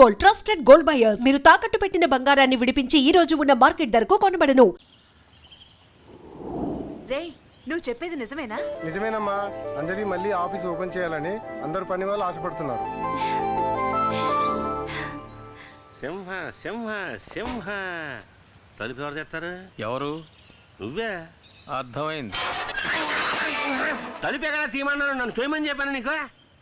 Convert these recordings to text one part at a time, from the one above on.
Gold, trusted gold buyers. మీరు తాకట్టు పెట్టిన బంగారాన్ని విడిపించి ఈ రోజు ఉన్న మార్కెట్ ధరకు కొనబడను. రేయ్, నువ్వు చెప్పేది నిజమేనా? నిజమేనమ్మా. అంజలి మళ్ళీ ఆఫీస్ ఓపెన్ చేయాలని అందరు పని వాళ్ళు ఆశపడుతున్నారు. సింహ సింహ సింహ తలుపు ఎవరు తెస్తారు? ఎవరు? నువ్వే. అర్థమైంది. తలుపు ఎక్కడ తీయమన్నాను? నన్ను చూయమని చెప్పాను నీకు.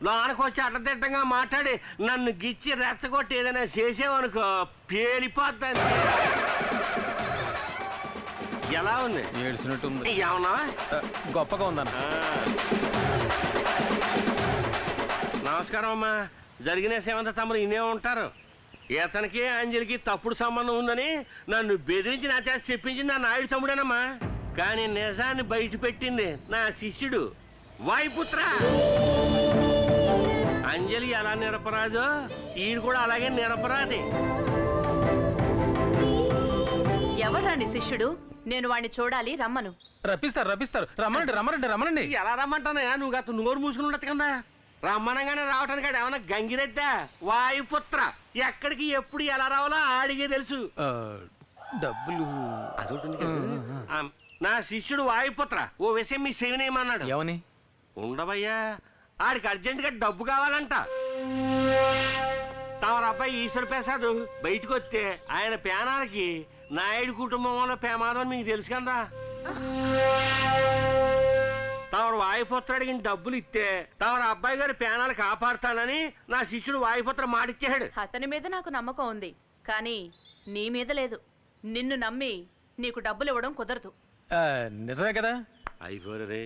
లోనకొచ్చి అడ్డదిడ్డంగా మాట్లాడి నన్ను గిచ్చి రెచ్చగొట్టి ఏదైనా చేసేవనుకో పేలిపోద్దాన్ని. ఎలా ఉంది? ఏడ్చినట్టుంది. ఏమన్నా గొప్పగా ఉందన్న. నమస్కారం అమ్మా. జరిగిన సేవంతా తమరు ఇనే ఉంటారు. ఇతనికి అంజలికి తప్పుడు సంబంధం ఉందని నన్ను బెదిరించి నా చేత చెప్పించింది నా నాయుడు తమ్ముడేనమ్మా. కానీ నిజాన్ని బయట పెట్టింది నా శిష్యుడు వాయుపుత్ర. అంజలి ఎలా నిరపరాదో ఈయన కూడా అలాగే నిరపరాది. ఎవరా నీ శిష్యుడు? నేను వాడిని చూడాలి, రమ్మను. రప్పిస్తారు. రమ్మనండి. ఎలా రమ్మంటానయా? నువ్వు గత నోరు మూసుకుని ఉండదు కదా. రమ్మనంగానే రావటానికి ఏమన్నా గంగిరెద్దా? వాయుపుత్ర ఎక్కడికి ఎప్పుడు ఎలా రావాలో ఆడిగే తెలుసు. డబ్బులు అదొకటి. నా శిష్యుడు వాయుపుత్ర ఓ విషయం మీ శివనేమన్నాడు. ఏమని? ఉండవయ్యా, ఆడికి అర్జెంటుగా డబ్బు కావాలంట. తమరు అబ్బాయి ఈశ్వర ప్రసాద్ బయటకు వస్తే ఆయన పేనాలకి నాయుడు కుటుంబం వల్ల ప్రమాదం మీకు తెలుసు కదా. తమరు వాయుపుత్ర అడిగిన డబ్బులు ఇస్తే తమరు అబ్బాయి గారి పేనాలు కాపాడుతానని నా శిష్యుడు వాయుపుత్ర మాటిచ్చాడు. అతని మీద నాకు నమ్మకం ఉంది, కానీ నీ మీద లేదు. నిన్ను నమ్మి నీకు డబ్బులు ఇవ్వడం కుదరదు. నిజమే కదా? అయిపోరే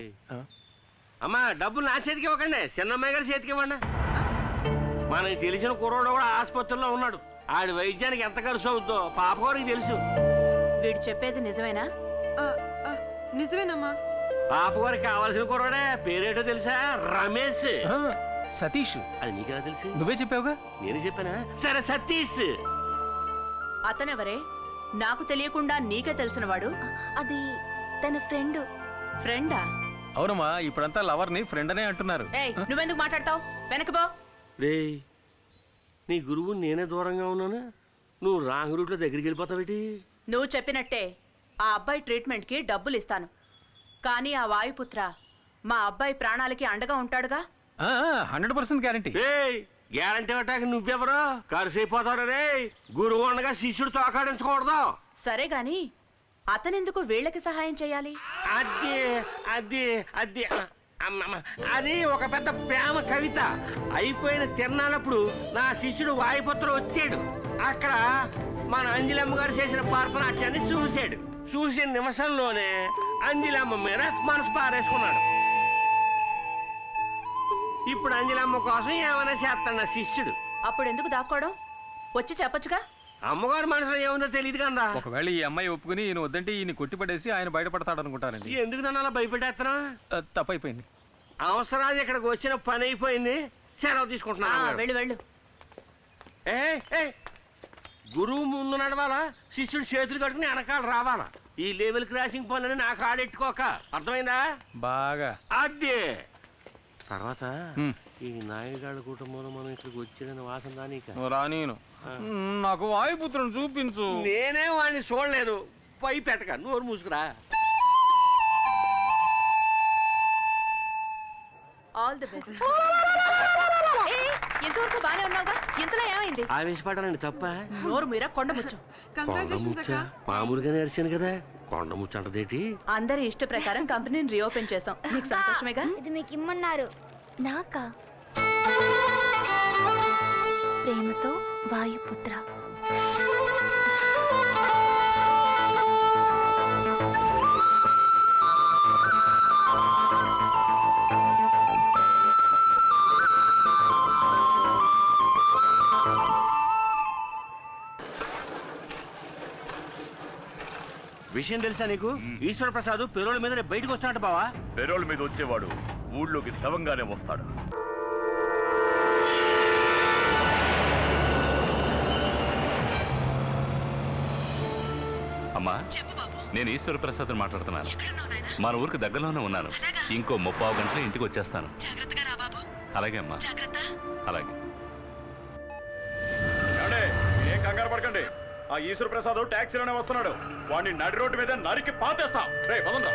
అమ్మా, డబ్బులు నా చేతికి ఇవ్వకండి, చిన్నమ్మాయి గారి చేతికి ఇవ్వండి. మనకి తెలిసిన కుర్రోడు కూడా ఆసుపత్రిలో ఉన్నాడు. ఆడి వైద్యానికి ఎంత ఖర్చు అవుద్దో పాపగారికి తెలుసు. వీడు చెప్పేది నిజమేనా? నిజమేనమ్మా. పాపగారికి కావాల్సిన కుర్రోడే. పేరేటో తెలుసా? రమేష్. సతీష్. అది నీకెలా తెలుసు? నువ్వే చెప్పావుగా. నేను చెప్పానా? సరే, సతీష్. అతనెవరే? నాకు తెలియకుండా నీకే తెలిసిన వాడు? అది తన ఫ్రెండ్. ఫ్రెండా? అవునమ్మా, ఇప్పుడంతా లవర్ ని ఫ్రెండ్ అనే అంటున్నారు. నువ్వెందుకు మాట్లాడతావు? వెనకబో. రే, నీ గురువు నేనే దూరంగా ఉన్నాను, నువ్వు రాంగ్ రూట్లో దగ్గరికి వెళ్ళిపోతావేటి? నువ్వు చెప్పినట్టే ఆ అబ్బాయి ట్రీట్మెంట్కి డబ్బులు ఇస్తాను, కానీ ఆ వాయుపుత్ర మా అబ్బాయి ప్రాణాలకి అండగా ఉంటాడుగా. 100% గ్యారంటీ. గ్యారంటీ ఇవ్వటానికి నువ్వెవరో? ఖర్చు అయిపోతాడు రే. గురువు ఉండగా శిష్యుడు తోకాడించకూడదు. సరే గాని అతనెందుకు వీళ్ళకి సహాయం చేయాలి? అది ఒక పెద్ద ప్రేమ కవిత. అయిపోయిన తిరణాలప్పుడు నా శిష్యుడు వాయుపుత్ర వచ్చాడు. అక్కడ మన అంజలమ్మ గారు చేసిన పార్పనాట్యాన్ని చూశాడు. చూసిన నిమిషంలోనే అంజలమ్మ మీద మనసు పారేసుకున్నాడు. ఇప్పుడు అంజలమ్మ కోసం ఏమైనా చేస్తాడు నా శిష్యుడు. అప్పుడు ఎందుకు దాక్కోవడం? వచ్చి చెప్పొచ్చుగా. అమ్మగారు మనసులో ఏముందో తెలియదు కదా. ఒకవేళ ఈ అమ్మాయి ఒప్పుకుని ఈయన వద్దంటే ఈయన కొట్టిపడేసి ఆయన బయటపడతాడు అనుకుంటానండి. ఎందుకు నన్ను అలా భయపెట్టేస్తున్నా? తప్పైపోయింది. అవసరాలు ఇక్కడికి వచ్చిన పని అయిపోయింది. సెలవు తీసుకుంటున్నా. వెళ్ళు. గురువు ముందు నడవాలా, శిష్యుడు చేతులు కట్టుకుని వెనకాల రావాలా. ఈ లెవెల్ క్రాసింగ్ పనులని నాకు ఆడెట్టుకోక. అర్థమైందా? బాగా. అదే తర్వాత ఈ నాయుడు కుటుంబంలో మనం ఇక్కడికి వచ్చిన వాసన రానీను. నాకు వాయుపుత్రుని చూపించు. నేనే వాడిని చూడలేదు. పై పెట్టక నోరు మూసుకురా. All the best. ఎంతవరకు బానే ఉన్నావుగా, ఇంతలో ఏమైంది? ఆవేశపడాలండి తప్ప. నోరు మీరా కొండముచ్చు. మామూలుగా నేర్చాను కదా, కొండముచ్చు అంటదేటి. అందరి ఇష్ట ప్రకారం కంపెనీని రీఓపెన్ చేసాం. నీకు సంతోషమేగా? ఇది మీకు ఇమ్మన్నారు. నాకా? ప్రేమతో వాయుపుత్ర. విషయం తెలుసా నీకు? ఈశ్వర ప్రసాద్ పెరోల్ మీద బయటకు వస్తాడు బావా. పెరోల్ మీద వచ్చేవాడు ఊళ్ళోకి సవంగానే వస్తాడు. అమ్మా, నేను ఈశ్వర ప్రసాద్ మాట్లాడుతున్నాను. మన ఊరికి దగ్గరలోనే ఉన్నాను. ఇంకో 30 గంటలు ఇంటికి వచ్చేస్తాను. అలాగే అమ్మా, అలాగే. పడకండి. ఆ ఈశ్వర ప్రసాద్ ట్యాక్సీలోనే వస్తున్నాడు. వాడిని నడి రోడ్డు మీద నరికి పాతేస్తాం. రే పదండ్రా.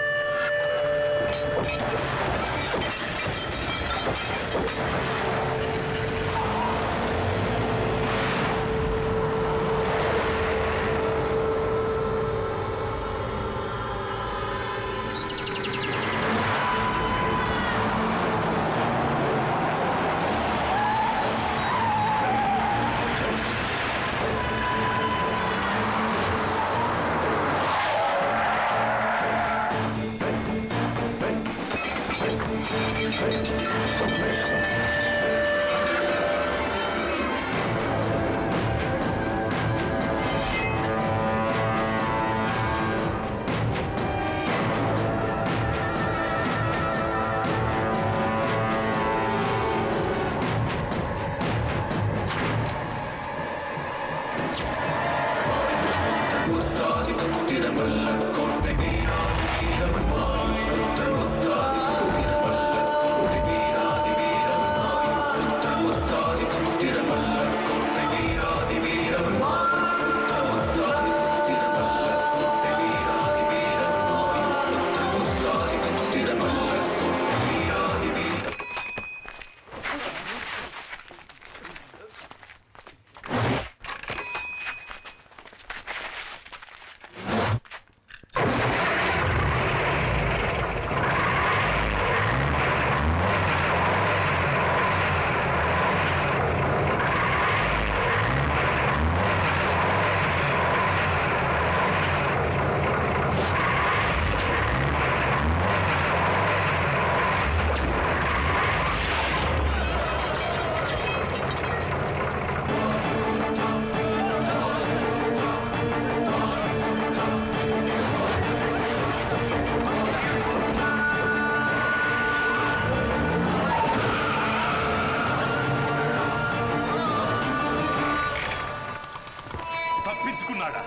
తప్పించుకున్నాడా?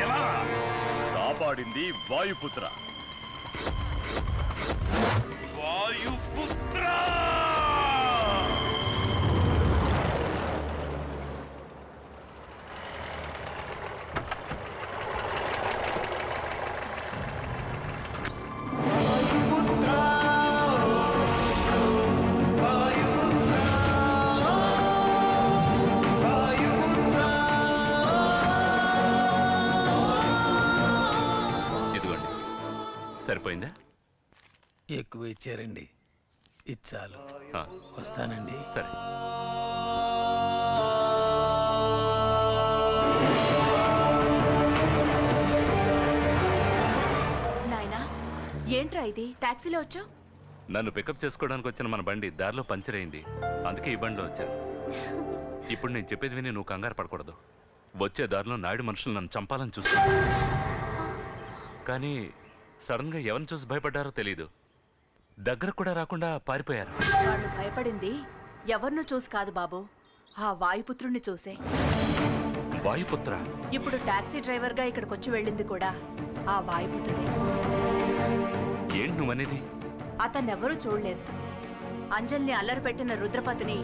ఎలా? కాపాడింది వాయుపుత్ర. వాయుపుత్ర! ఇదిగోండి, సరిపోయిందా? ఎక్కువ ఇచ్చారండి. ఇచ్చాలు. ఆ, వస్తానండి. సరే. నాయనా, ఏంట్రా ఇది? టాక్సీలో వచ్చావు? నన్ను పికప్ చేసుకోవడానికి వచ్చిన మన బండి దారిలో పంచర్ అయింది. అందుకే ఈ బండిలో వచ్చాను. ఇప్పుడు నేను చెప్పేది విని నువ్వు కంగారు పడకూడదు. వచ్చే దారిలో నాయుడు మనుషులు నన్ను చంపాలని చూస్తాను. కానీ సడన్గా ఎవరిని చూసి భయపడ్డారో తెలీదు. దగ్గర కూడా రాకుండా పారిపోయారు. వాళ్ళు భయపడింది ఎవరినో చూసి కాదు బాబు, ఆ వాయుపుత్రుణ్ణి చూసే. వాయుపుత్ర? ఇప్పుడు టాక్సీ డ్రైవర్గా ఇక్కడికి వచ్చి వెళ్ళింది కూడా ఆ వాయుపుత్రుడే. ఏంటి నువ్వనేది? అతన్నెవరూ చూడలేదు. అంజల్ని అల్లరి పెట్టిన రుద్రపతిని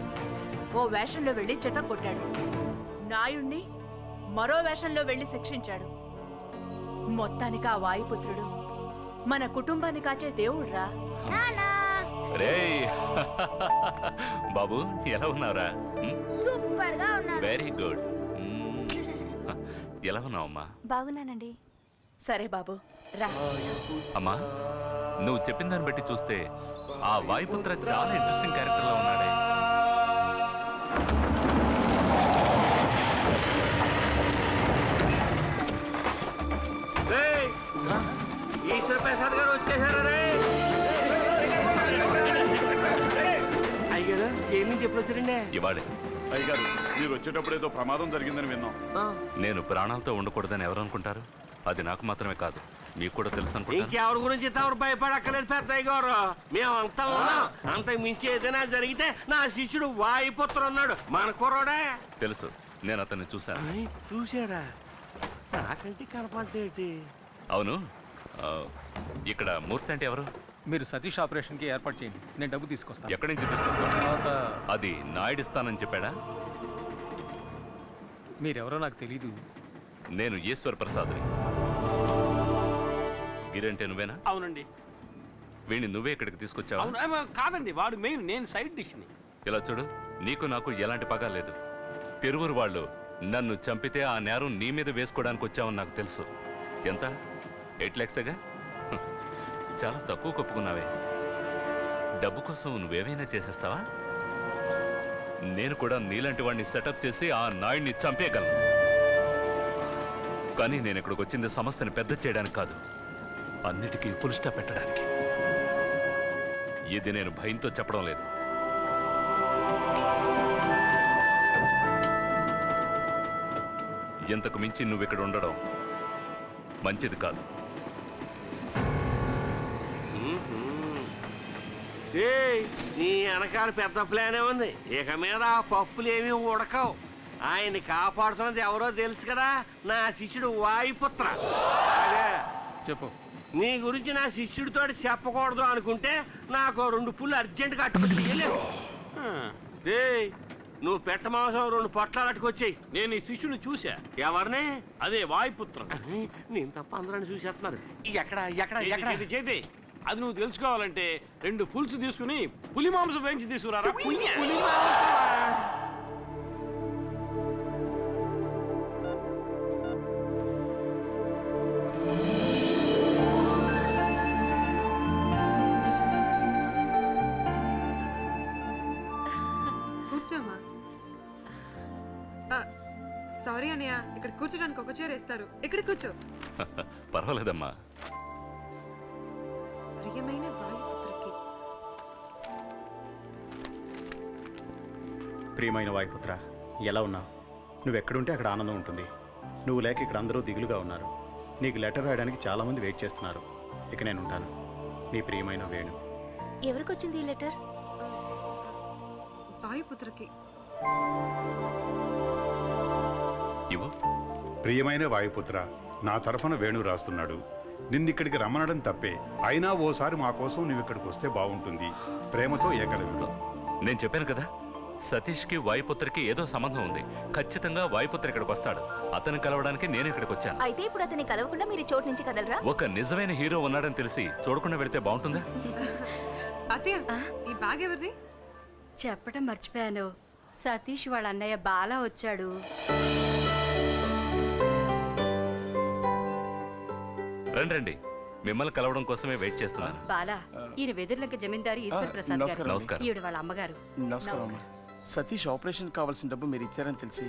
ఓ వేషంలో వెళ్ళి చెత్త కొట్టాడు. నాయుణ్ణి మరో వేషంలో వెళ్ళి శిక్షించాడు. మొత్తానికి ఆ వాయుపుత్రుడు మన కుటుంబాన్ని కాచే దేవుడ్రా. రేయ్ బాబు, ఎలా ఉన్నావురా? సూపర్ గా ఉన్నాను. Very good. ఎలా ఉన్నావమ్మా? బాగున్నానండి. సరే బాబు, రా. అమ్మా, నువ్వు చెప్పిన దాన్ని బట్టి చూస్తే ఆ వాయుపుత్ర చాలా ఇంట్రెస్టింగ్ క్యారెక్టర్ లో ఉన్నాడే. ఈశ్వర ప్రసాద్ గారు వచ్చేసారా? అయ్యారు ఏం నుంచి ఎప్పుడు వచ్చారండి? ఇవాళే. అయ్యగారు, మీరు వచ్చేటప్పుడు ఏదో ప్రమాదం జరిగిందని విన్నాం. నేను ప్రాణాలతో ఉండకూడదని ఎవరు అనుకుంటారు? అది నాకు మాత్రమే కాదు, మీకు కూడా తెలుసు అనుకుంటా. ఇంకెవరి గురించి తమరు భయపడక్కలేదు పెద్దయ్య గారు. మేమంతా ఉన్నాం. అంతకు మించి ఏదైనా జరిగితే నా శిష్యుడు వాయుపుత్ర ఉన్నాడు, మన కుర్రోడే. తెలుసు, నేను అతన్ని చూశాను. చూసారా? నాకంటే కనపడేటి. అవును, ఇక్కడ మూర్తి అంటే ఎవరు? మీరు సతీష్ ఆపరేషన్కి ఏర్పాటు చేయండి, నేను డబ్బు తీసుకొస్తాను. ఎక్కడి నుంచి తీసుకొస్తాను? అది నాయుడు ఇస్తానని చెప్పాడా? మీరెవరో నాకు తెలీదు. నేను ఈశ్వర్ ప్రసాద్ని. గిరంటే నువ్వేనా? అవునండి. వీడిని నువ్వే ఇక్కడికి తీసుకొచ్చావా? అవును కాదండి, వాడు మెయిన్, నేను సైడ్ డిష్ని. ఇలా చూడు, నీకు నాకు ఎలాంటి పగ లేదు. పెరువురు వాళ్ళు నన్ను చంపితే ఆ నేరం నీ మీద వేసుకోవడానికి వచ్చావని నాకు తెలుసు. ఎంత? 8 lakhsగా? చాలా తక్కువ కొప్పుకున్నావే. డబ్బు కోసం నువ్వేమైనా చేసేస్తావా? నేను కూడా నీలాంటి వాడిని సెటప్ చేసి ఆ నాయుడిని చంపేయగలను. కానీ నేను ఇక్కడికి వచ్చింది సమస్యను పెద్ద చేయడానికి కాదు, అన్నిటికీ ఫుల్ స్టాప్ పెట్టడానికి. ఇది నేను భయంతో చెప్పడం లేదు. ఇంతకు మించి నువ్వు ఇక్కడ ఉండడం మంచిది కాదు. నీ వెనకాల పెద్ద ప్లానే ఉంది. ఇక మీద ఆ పప్పులు ఏమీ ఉడకవు. ఆయన్ని కాపాడుతున్నది ఎవరో తెలుసు కదా, నా శిష్యుడు వాయుపుత్ర. చెప్పు. నీ గురించి నా శిష్యుడితో చెప్పకూడదు అనుకుంటే నాకు 2 పుల్లు అర్జెంటుగా అట్టుకుని తీయలేవు. నువ్వు పెట్ట మాంసం 2 పొట్లాలు అట్టుకొచ్చాయి. నేను ఈ శిష్యుని చూసా. ఎవరిని? అదే వాయుపుత్ర. నేను తప్ప అందరూ చూసేస్తున్నారు. ఎక్కడ ఎక్కడ ఎక్కడ చేతి? అది నువ్వు తెలుసుకోవాలంటే 2 ఫుల్స్ తీసుకుని పులి మాంసం వేయించి తీసుకురారా. కూర్చోమా. సారీ అన్నయ్య, ఇక్కడ కూర్చోడానికి ఒక చైర్ వేస్తారు. ఇక్కడ కూర్చో. పర్వాలేదమ్మా. ప్రియమైన వాయుపుత్రకి. ప్రియమైన వాయుపుత్ర, ఎలా ఉన్నావు? నువ్వెక్కడుంటే అక్కడ ఆనందం ఉంటుంది. నువ్వు లేక ఇక్కడ అందరూ దిగులుగా ఉన్నారు. నీకు లెటర్ రాయడానికి చాలామంది వెయిట్ చేస్తున్నారు. ఇక నేను ఉంటాను. నీ ప్రియమైన వేణు. ఎవరికి వచ్చింది ఈ లెటర్? వాయుపుత్రకి. ప్రియమైన వాయుపుత్ర, నా తరఫున వేణు రాస్తున్నాడు. నిన్నిక్కడికి రమ్మనడం తప్పే, అయినా ఓసారి మా కోసం నువ్వు ఇక్కడికి వస్తే బాగుంటుంది. ప్రేమతో ఏకలవ్యుడు. నేను చెప్పాను కదా, సతీష్కి వాయుపుత్రకి ఏదో సంబంధం ఉంది. ఖచ్చితంగా వాయుపుత్ర ఇక్కడికి వస్తాడు. అతను కలవడానికి నేను ఇక్కడికి వచ్చాను. అయితే ఇప్పుడు అతన్ని కలవకుండా మీరు చోటు నుంచి కదలరా? ఒక నిజమైన హీరో ఉన్నాడని తెలిసి చూడకుండా వెళితే బాగుంటుందా? అత్తయ్య, ఈ బ్యాగ్ ఎవరిది? చెప్పడం మర్చిపోయాను. సతీష్ వాళ్ళ అన్నయ్య బాలా వచ్చాడు. రండి, మిమ్మల్ని కలవడం కోసమే వెయిట్ చేస్తున్నాను. బాలా, ఈయన వెదుర్లంక జమీందారు ఈశ్వర్ ప్రసాద్ గారు. నమస్కారం. ఈవిడ వాళ్ళ అమ్మగారు. నమస్కారం అమ్మా. సతీష్ ఆపరేషన్ కావాల్సిన డబ్బు మీరు ఇచ్చారని తెలిసి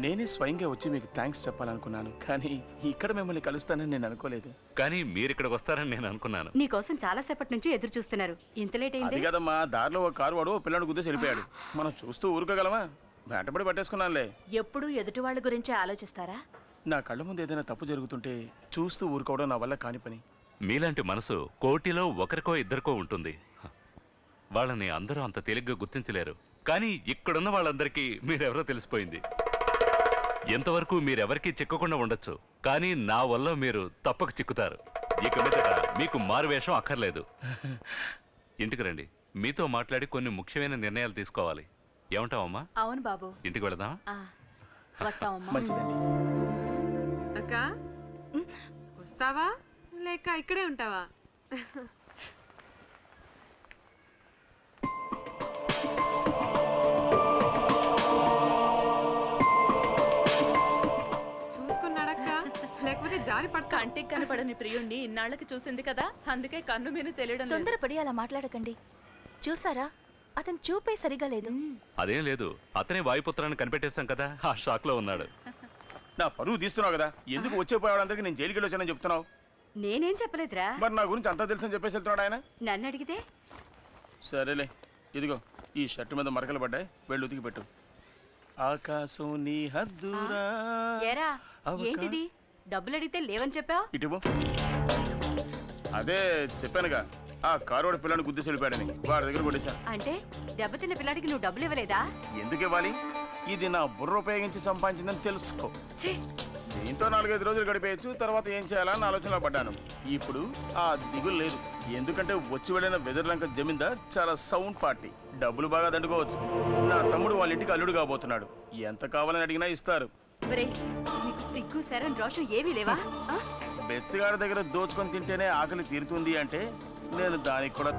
నేనే స్వయంగా వచ్చి మీకు థ్యాంక్స్ చెప్పాలనుకున్నాను. కానీ ఇక్కడ మిమ్మల్ని కలుస్తానని నేను అనుకోలేదు. కానీ మీరు ఇక్కడికి వస్తారని నేను అనుకున్నాను. నీకోసం చాలా సేపటి నుంచి ఎదురు చూస్తున్నారు. ఇంత లేట్ అయింది. అది కదమ్మా, దారిలో ఒక కారు వాడు పిల్లడు గుద్దేసి వెళ్ళిపోయాడు. మనం చూస్తూ ఊరుకోగలమా? వెంటబడి పట్టేసుకున్నానులే. ఎప్పుడు ఎదుటి వాళ్ళ గురించి ఆలోచిస్తారా? నా కళ్ళ ముందు ఏదైనా తప్పు జరుగుతుంటే చూస్తూ ఊరుకోవడం నా వల్ల కాని పని. మీలాంటి మనసు కోటిలో ఒకరికో ఇద్దరికో ఉంటుంది. వాళ్ళని అందరూ అంత తేలిగ్గా గుర్తించలేరు. కానీ ఇక్కడున్న వాళ్ళందరికీ మీరెవరో తెలిసిపోయింది. ఎంతవరకు మీరెవరికీ చిక్కకుండా ఉండొచ్చు, కానీ నా వల్ల మీరు తప్పక చిక్కుతారు. ఇక మీదట మీకు మారువేషం అక్కర్లేదు. ఇంటికి రండి, మీతో మాట్లాడి కొన్ని ముఖ్యమైన నిర్ణయాలు తీసుకోవాలి. ఏమంటావమ్మా? అవును బాబు. ఇంటికి వెళదామా? వస్తామమ్మా. మంచిదండి. అక్క, వస్తావా లేక ఇక్కడే ఉంటావా? చూసుకున్నాడక్క, లేకపోతే జారి పడక. కంటికి కనపడని ప్రియుణ్ణి ఇన్నాళ్ళకి చూసింది కదా, అందుకే కన్ను మీద తెలియడం. తొందరపడి అలా మాట్లాడకండి. చూసారా, అతను చూపే సరిగా లేదు. అదేం లేదు, అతనే వాయుపుత్రాన్ని కనిపెట్టేశాం కదా, ఆ షాక్ లో ఉన్నాడు. నా పరువు తీస్తున్నావు కదా, ఎందుకు వచ్చే పోయేవాళ్ళందరికీ నేను జైలుకి వెళ్ళి వచ్చానని చెప్తున్నావు? నేనేం చెప్పలేదురా. మరి నా గురించి అంతా తెలుసని చెప్పేసి వెళ్తున్నాడు ఆయన. నన్ను అడిగితే సరేలే, ఇదిగో ఈ షర్ట్ మీద మరకలు పడ్డాయి, వెళ్ళి ఉతికి పెట్టు. ఆకాశం నీ హద్దురా. ఏరా, ఏంటిది? డబ్బులు అడిగితే లేవని చెప్పావు. ఇటువో. అదే చెప్పానుగా, ఆ కారువాడు పిల్లని గుద్దేసి వెళ్ళిపోయాడని వాడి దగ్గర కొట్టేశాను. అంటే దెబ్బతిన్న పిల్లాడికి నువ్వు డబ్బులు ఇవ్వలేదా? ఎందుకు ఇవ్వాలి? ఇది నా బుర్ర ఉపయోగించి సంపాదించిందని తెలుసుకో. దీంతో 4-5 రోజులు గడిపేయచ్చు, తర్వాత ఏం చేయాలని ఆలోచనలో పడ్డాను. ఇప్పుడు ఆ దిగులు లేదు, ఎందుకంటే వచ్చి వెళ్ళిన వెదర్లంక జమీందార్ చాలా సౌండ్ పార్టీ, డబ్బులు బాగా దండుకోవచ్చు. నా తమ్ముడు వాళ్ళ ఇంటికి అల్లుడు కాబోతున్నాడు, ఎంత కావాలని అడిగినా ఇస్తారు. నీకు సిగ్గు శరం రోషం ఏమీ లేవా? బెచ్చగాడి దగ్గర దోచుకొని తింటేనే ఆకలి తీరుతుంది అంటే నేను దానికి కూడా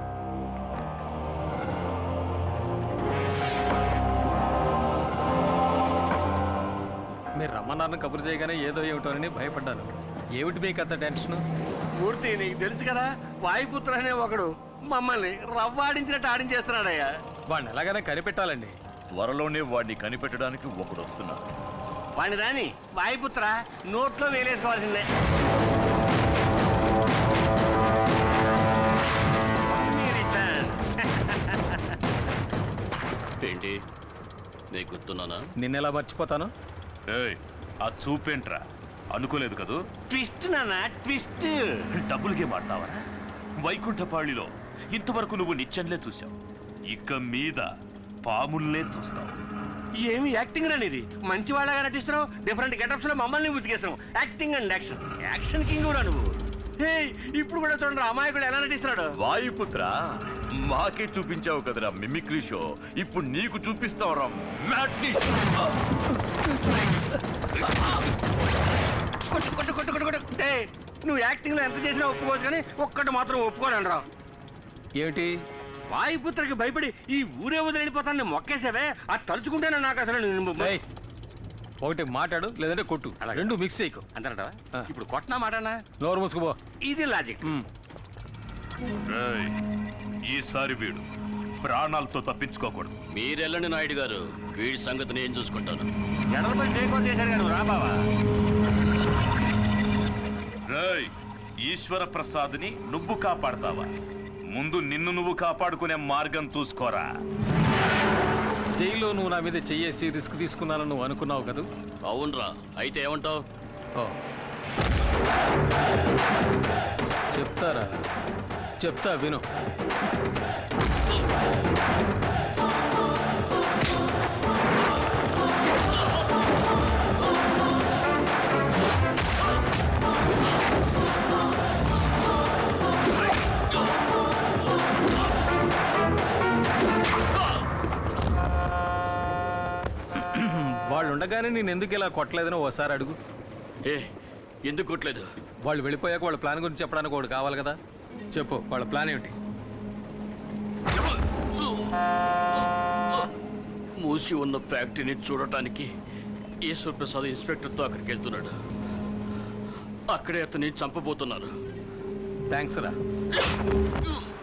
మీరు రమ్మన్నారని కబురు చేయగానే ఏదో ఏమిటోనని భయపడ్డాను. ఏమిటి మీకు అంత టెన్షన్? మూర్తి నీకు తెలుసు కదా, వాయుపుత్ర అనే ఒకడు మమ్మల్ని రవ్వాడించినట్టు ఆడించేస్తున్నాడయ్యా. వాడిని ఎలాగైనా కనిపెట్టాలండి. త్వరలోనే వాడిని కనిపెట్టడానికి ఒకడు వస్తున్నాడు. వాడిని రాని వాయుపుత్ర నోట్లో వేలేసుకోవాల్సిందే. ఏంటి నీకు గుర్తున్నానా? నిన్నెలా మర్చిపోతాను? ఆ చూపేంట్రా, అనుకోలేదు కదూ. ట్విస్ట్ నాన్న, ట్విస్ట్. డబుల్ గేమ్ ఆడతావా? వైకుంఠపాళిలో ఇంతవరకు నువ్వు నిత్యంలే చూసావు, ఇక మీద పాముల్నే చూస్తావు. ఏమి యాక్టింగ్ రాని ఇది? మంచి వాళ్ళగా నటిస్తున్నావు, డిఫరెంట్ గెటప్స్ లో మమ్మల్ని ఉతికేస్తున్నావు. Acting and action, action king కూడా నువ్వు. ఇప్పుడు కూడా చూడండి అమాయకుడు ఎలా నటిస్తున్నాడు. వాయుపుత్ర, మాకే చూపించావు కదరా మిమిక్రీ షో, ఇప్పుడు నీకు చూపిస్తావురా మ్యాట్నీ షో. కొట్టు కొట్టు కొట్టు కొట్టు కొట్టు. నువ్వు యాక్టింగ్ లో ఎంత చేసినా ఒప్పుకోవచ్చు, కానీ ఒక్కటి మాత్రం ఒప్పుకోనండి రా. ఏమిటి? వాయుపుత్రకి భయపడి ఈ ఊరే వదిలిపోతాను మొక్కేసావే, అది తలుచుకుంటేనే నాకు అసలు. ఒకటి మాట్లాడు, లేదంటే కొట్టు, రెండు మిక్స్ చేయకు. అంటారా? ఇప్పుడు కొట్టనా మాటనా? నోరు మూసుకుపో. ఇది లాజిక్. ఈసారి వీడు ప్రాణాలతో తప్పించుకోకూడదు. మీరెళ్ళండి నాయుడు గారు, వీడి సంగతి నేను చూసుకుంటాను. ఎడలపై టేక్ చేశాడు కదా రా బావా. ఈశ్వర ప్రసాద్ని నువ్వు కాపాడతావా? ముందు నిన్ను నువ్వు కాపాడుకునే మార్గం చూసుకోరా. జైల్లో నువ్వు నా మీద చెయ్యేసి రిస్క్ తీసుకున్నానని నువ్వు అనుకున్నావు కదా? అవునరా, అయితే ఏమంటావు? చెప్తారా? చెప్తా, విను. వాళ్ళు ఉండగానే నేను ఎందుకు ఇలా కొట్టలేదని ఓసారి అడుగు. ఎందుకు కొట్టలేదు? వాళ్ళు వెళ్ళిపోయాక వాళ్ళ ప్లాన్ గురించి చెప్పడానికి ఒకటి కావాలి కదా. చెప్పు, వాళ్ళ ప్లాన్ ఏమిటి? మూసి ఉన్న ఫ్యాక్టరీని చూడటానికి ఈశ్వర్ ప్రసాద్ ఇన్స్పెక్టర్తో అక్కడికి వెళ్తున్నాడు. అక్కడే అతన్ని చంపబోతున్నారు. థ్యాంక్స్ రా.